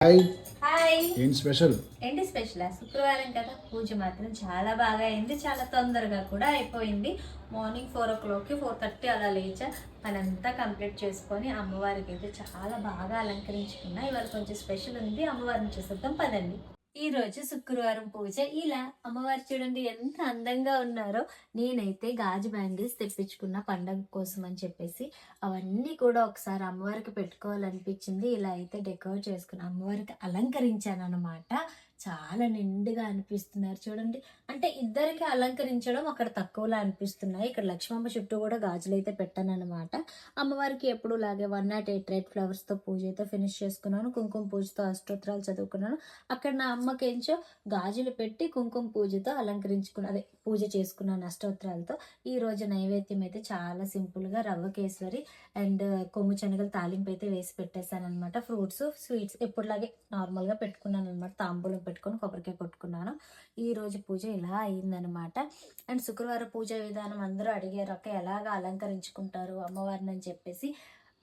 Hi. Hi. ఏం special? ఏంటి special? శుక్రవారం కదా, పూజ మాత్రం చాలా బాగా అయింది, చాలా తొందరగా కూడా అయిపోయింది. మార్నింగ్ 4 o'clock 4:30 అలా లేచా, పనంతా కంప్లీట్ చేసుకొని అమ్మవారికి అయితే చాలా బాగా అలంకరించుకున్నా. ఇవాళ కొంచెం స్పెషల్ ఉంది, అమ్మవారిని చూసేద్దాం పదండి. ఈ రోజు శుక్రవారం పూజ. ఇలా అమ్మవారు చూడండి ఎంత అందంగా ఉన్నారో. నేనైతే గాజు బ్యాంగిల్స్ తెప్పించుకున్న పండగ కోసం అని చెప్పేసి అవన్నీ కూడా ఒకసారి అమ్మవారికి పెట్టుకోవాలనిపించింది. ఇలా అయితే డెకరేట్ చేసుకుని అమ్మవారికి అలంకరించాను అనమాట. చాలా నిండుగా అనిపిస్తున్నారు చూడండి. అంటే ఇద్దరికి అలంకరించడం అక్కడ తక్కువలా అనిపిస్తున్నాయి. ఇక్కడ లక్ష్మమ్మ చుట్టూ కూడా గాజులు అయితే పెట్టాను అనమాట. అమ్మవారికి ఎప్పుడు లాగే 108 రెడ్ ఫ్లవర్స్ తో పూజ అయితే ఫినిష్ చేసుకున్నాను. కుంకుమ పూజతో అష్టోత్తరాలు చదువుకున్నాను. అక్కడ నా అమ్మకేంచో గాజులు పెట్టి కుంకుమ పూజతో అదే పూజ చేసుకున్నాను అష్టోత్తరాలతో. ఈ రోజు నైవేద్యం అయితే చాలా సింపుల్ గా రవ్వ కేసరి అండ్ కొమ్ము శనగలు తాలింపు అయితే వేసి పెట్టేశాను అనమాట. ఫ్రూట్స్ స్వీట్స్ ఎప్పుడులాగే నార్మల్ గా పెట్టుకున్నాను అనమాట. తాంబూలం పెట్టుకొని కొబ్బరికాయ కొట్టుకున్నాను. ఈ రోజు పూజ ఇలా అయిందనమాట. అండ్ శుక్రవారం పూజ విధానం అందరూ అడిగారు, అక్క ఎలాగ అలంకరించుకుంటారు అమ్మవారిని అని చెప్పేసి.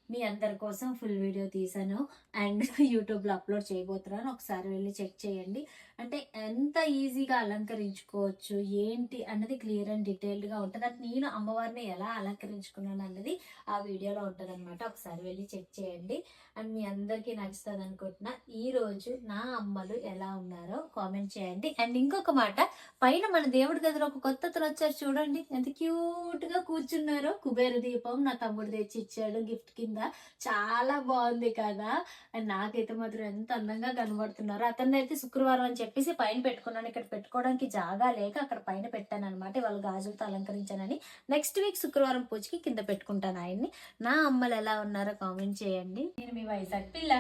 మీ అందరి కోసం ఫుల్ వీడియో తీసాను అండ్ యూట్యూబ్లో అప్లోడ్ చేయబోతున్నాను. ఒకసారి వెళ్ళి చెక్ చేయండి. అంటే ఎంత ఈజీగా అలంకరించుకోవచ్చు ఏంటి అన్నది క్లియర్ అండ్ డీటెయిల్డ్గా ఉంటుంది. అంటే నేను అమ్మవారిని ఎలా అలంకరించుకున్నాను అన్నది ఆ వీడియోలో ఉంటుంది అనమాట. ఒకసారి వెళ్ళి చెక్ చేయండి. అండ్ మీ అందరికీ నచ్చుతుంది అనుకుంటున్నా. ఈ రోజు నా అమ్మలు ఎలా ఉన్నారో కామెంట్ చేయండి. అండ్ ఇంకొక మాట, పైన మన దేవుడి గదిలో ఒక కొత్త అతను వచ్చారు చూడండి, ఎంత క్యూట్ గా కూర్చున్నారో. కుబేర దీపం నా తమ్ముడు తెచ్చి ఇచ్చాడు గిఫ్ట్ కింద. చాలా బాగుంది కదా. అండ్ నాకైతే మాత్రం ఎంత అందంగా కనబడుతున్నారు. అతన్ని అయితే శుక్రవారం అని చెప్పేసి పైన పెట్టుకున్నాను. ఇక్కడ పెట్టుకోవడానికి జాగా లేక అక్కడ పైన పెట్టాను అనమాట. వాళ్ళు గాజులతో అలంకరించానని. నెక్స్ట్ వీక్ శుక్రవారం పూజకి కింద పెట్టుకుంటాను ఆయన్ని. నా అమ్మలు ఎలా ఉన్నారో కామెంట్ చేయండి. నేను మీ వైజాగ్ పిల్ల.